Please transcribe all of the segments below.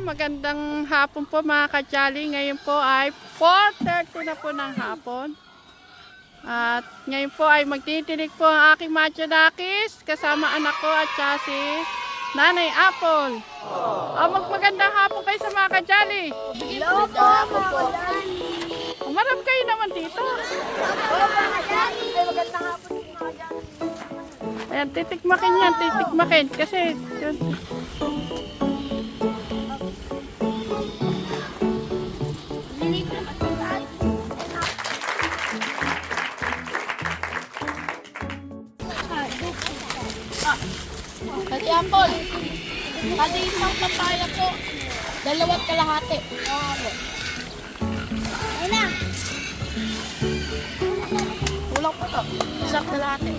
magandang hapon po mga ka-jolly. Ngayon po ay 4:30 na po ng hapon. At ngayon po ay magtitinig po ang aking Matchonakis kasama anak ko at siya si Nanay Apple. Magandang hapon kayo sa mga ka-jolly. Hello po, mga ka-jolly. Umarap kayo naman dito. Hello mga ka-jolly. Ay, magandang hapon po mga ka-jolly. Ayan, titikmakin yan, titikmakin. Kasi yun. Kasi Apple, kada isang papaya po, 2 kalahati. Ayun na. Kulang po to. 1 kalahati.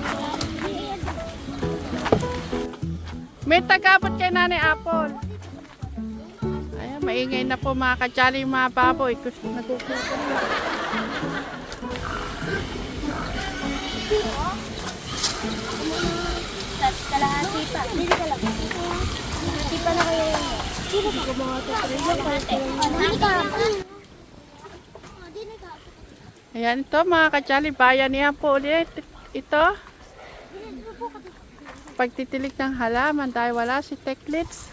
May tagabot kay Nanay Apple. Ayan, maingay na po mga ka-jolly yung mga baboy. Kasi nagkukuha na. Kalahati pa. Hindi kalahati. Kalahati pa na kayo yun. Sino ba mga kalahati? Ayan ito mga ka-jolly. Bayan niya po ulit. Ito. Pagtitilig ng halaman dahil wala si Teklits.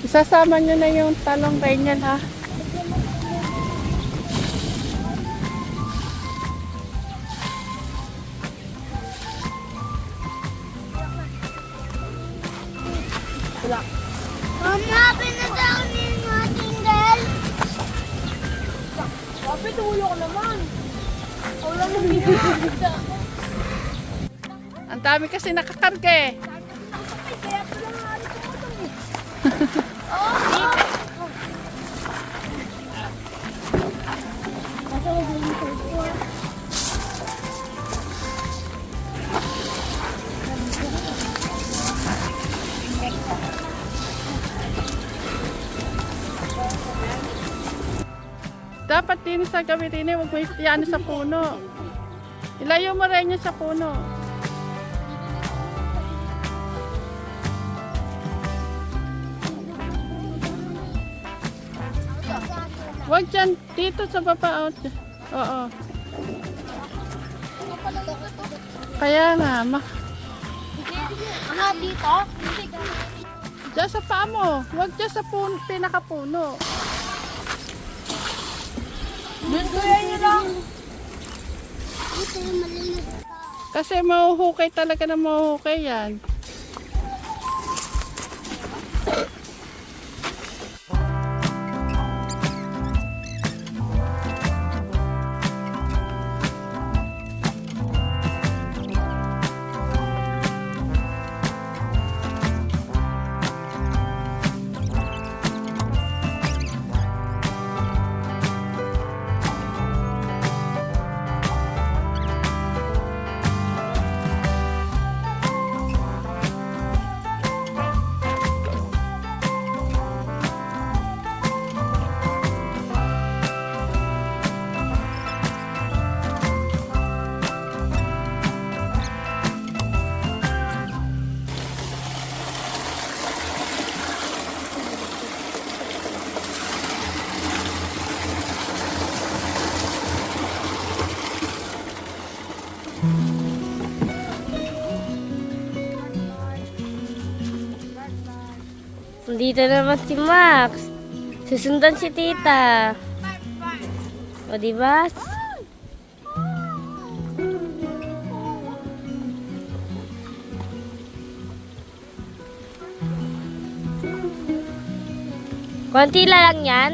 Isasama nyo na yung talong ganyan ha. Mama, pinadaon niyo yung ating girl. Papi, tulo ko naman. Wala mo binigyan. Ang dami kasi nakakarga eh. Kaya pala nga rin tumutong eh. Kasi huwag yung tulpo. Dapat din sa gawin huwag mo yan sa puno. Ilayo mo rin yan sa puno. Huwag dyan, dito sa baba. Oo. Kaya nga, Aha, dito? dyan sa paa mo. Huwag dyan sa pinakapuno. Kaya nyo lang. Kasi mahuhukay talaga na mahuhukay yan. Dito naman si Max. Susundan si Tita. O diba? Konti lang yan.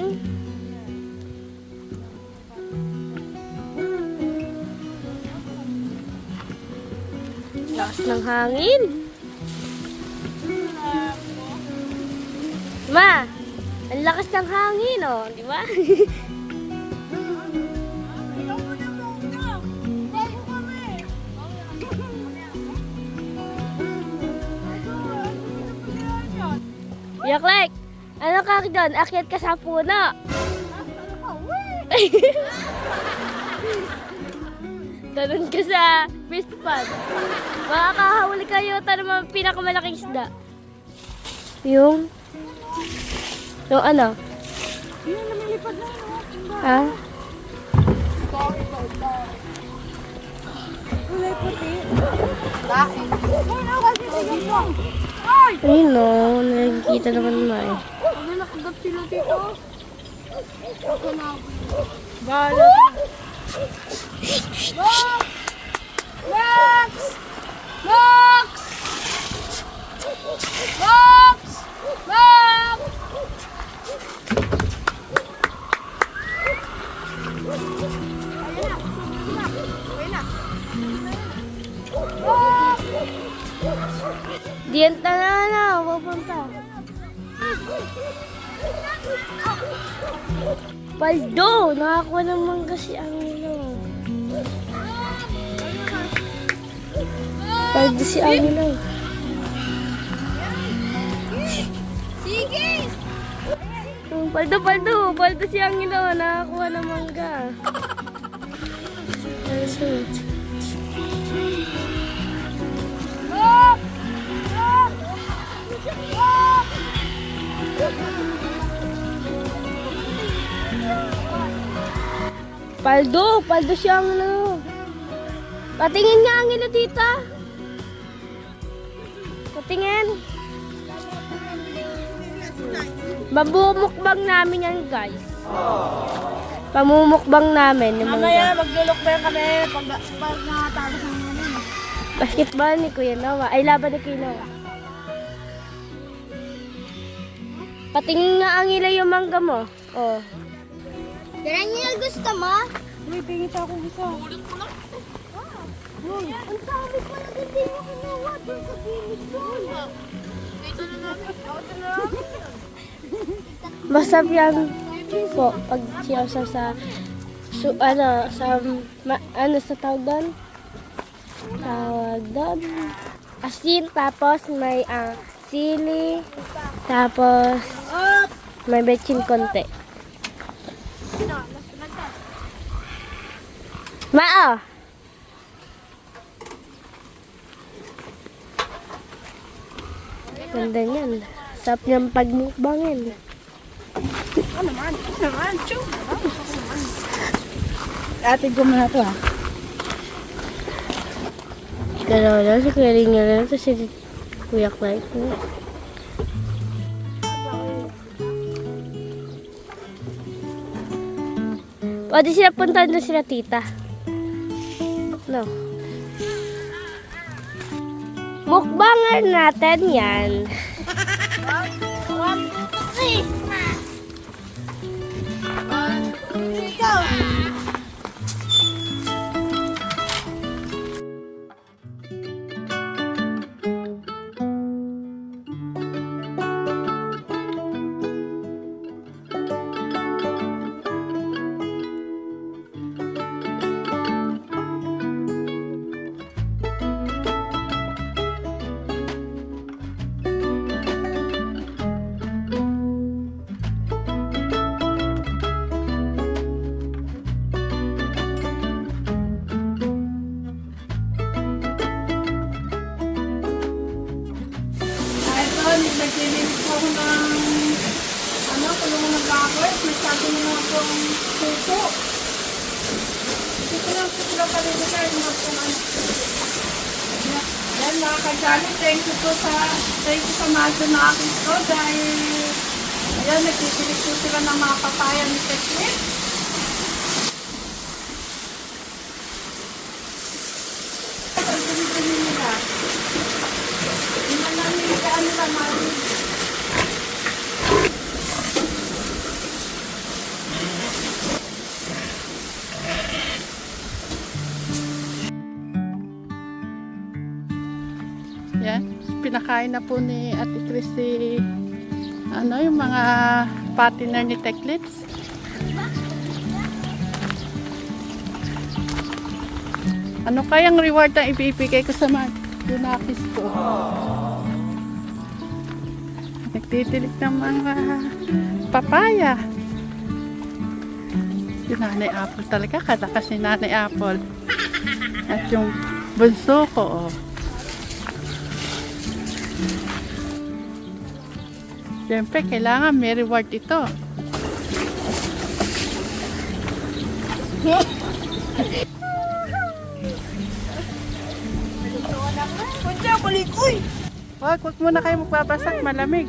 Lakas ng hangin. Ma, ang lakas ng hangin, oh, di ba? Yak like. Ano ka doon? Akyat ka sa puno. Tanong ka sa fish pond. Makakahuli kayo tayo ng pinakamalaking isda. Yung ano? Yung lumilipad na yun. Ha? Kulay puti. Bakit? Ayun kasi tingin mo. Ay! Ayun o, nakikita naman mo eh. Ano nakagat sila dito? Bala. Max! Max! Max! Max! Diyan na, pupunta. Paldo, nakakuha naman kasi ang Paldo si Angelo. Sige! Paldo si Angelo, nakakuha ng mangga. Paldo. Max! Max! Max! Paldo si Angelo. Patingin nga Angelo dito. Patingin. Mamumukbang namin yan guys. Pamumukbang namin. Yung Mamaya mga maglulukbang kami pag nakatapos ng ano. basketball ni Kuya Noah. Ay, laban ni Kuya Noah. Patingin nga Angelo yung mangga mo. Oh. Daniel, gusto mo? Uy, pingit ako isa. Ulit ko lang. Uy, ang dami pa na hindi mo kinuha doon sa pinig doon. Ito na namin. Ito na namin. Masarap yan po pag siya sa sa tawag doon. Tawag doon. Asin, tapos may sili, tapos may betchin konti. Mao! Ganda niyan. Sarap niyang pagmukbangin. Ate ko muna to ha. Galaw lang, si Kuya Ringa lang, tapos si Kuya Clark. Pwede sila puntahan doon sila tita. No. Mukbangan natin yan. 1, 2, 3. 1, 2, 3, go! Naglilinis po ako ng kulungan ng baboy. Masyado na lang po ang puso. Hindi ko lang po sila palilitan yung mga kailangan. Yan mga kajali, thank you sa maso na akin ko dahil ayan, nagtitilig po sila ng mga papaya ni Teknik. Pag-dumi nila. Hindi man namin kaan nila mali. Yan, pinakain na po ni Ate Christy yung mga partner ni Teklits. Ano kayang reward na ibibigay ko sa mga Junakis ko? Nagtitilig ng mga papaya. Si Nanay Apple talaga, kalakas si Nanay Apple. At yung bunso ko, oh. Siyempre, kailangan may reward ito. Kunja, balikoy! Wag muna kayo magbabasak, malamig.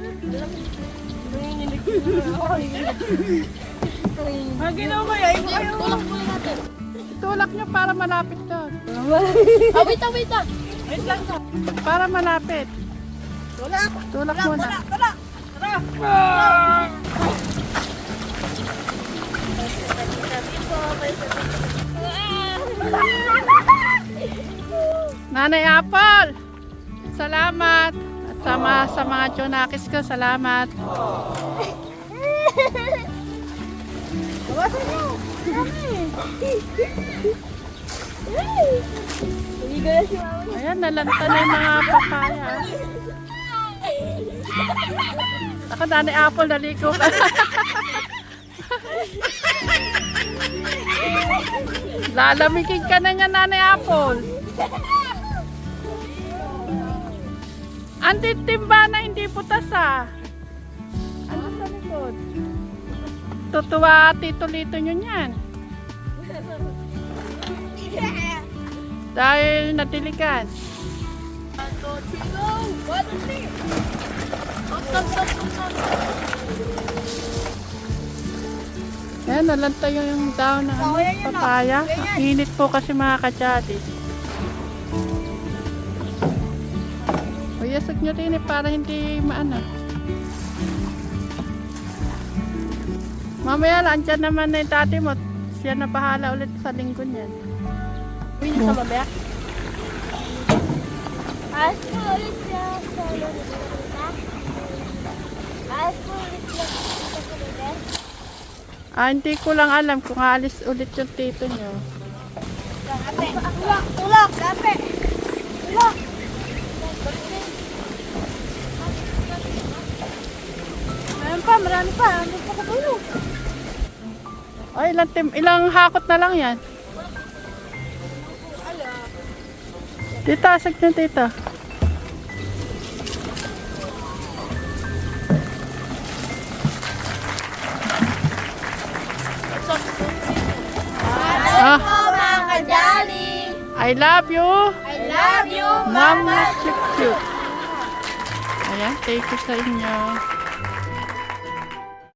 Ginawa ko yan. Tulak muna natin. Tulak nyo para malapit doon. Wait lang. Wait lang. Para malapit. Tulak. Tulak muna. Tulak. Nanay Apple, salamat. At sa mga Jonakis ko, salamat. Bawasan nyo. Hindi na si Mama. Ayan, nalanta na yung mga papaya. Ako, Nanay Apple, naliko ka. Lalamigin ka na nga, Nanay Apple. Andit timba na hindi putas ah. Ano sa likod? Tutuwa Tito Lito nyo yan. Dahil natilikan. Ayan, nalanta yung daon ng papaya. Ang init po kasi mga kadyati. Uyasag nyo rin para hindi maana. Mamaya lang, andyan naman na yung tati mo. Siya na bahala ulit sa linggo niyan. Uwi na sa babaya. Ayos po ulit siya sa lunes. Ayos po ulit siya sa lunes. Hindi ko lang alam kung aalis ulit yung tito nyo. Tulak. Dape. Tulak. Marami pa. Ano pa katulog? Ay, ilang hakot na lang yan. Tita, asag na tita. Ah, Mga kajali. I love you. I love you, Mama Chuk Chuk. Ayan, thank you sa inyo.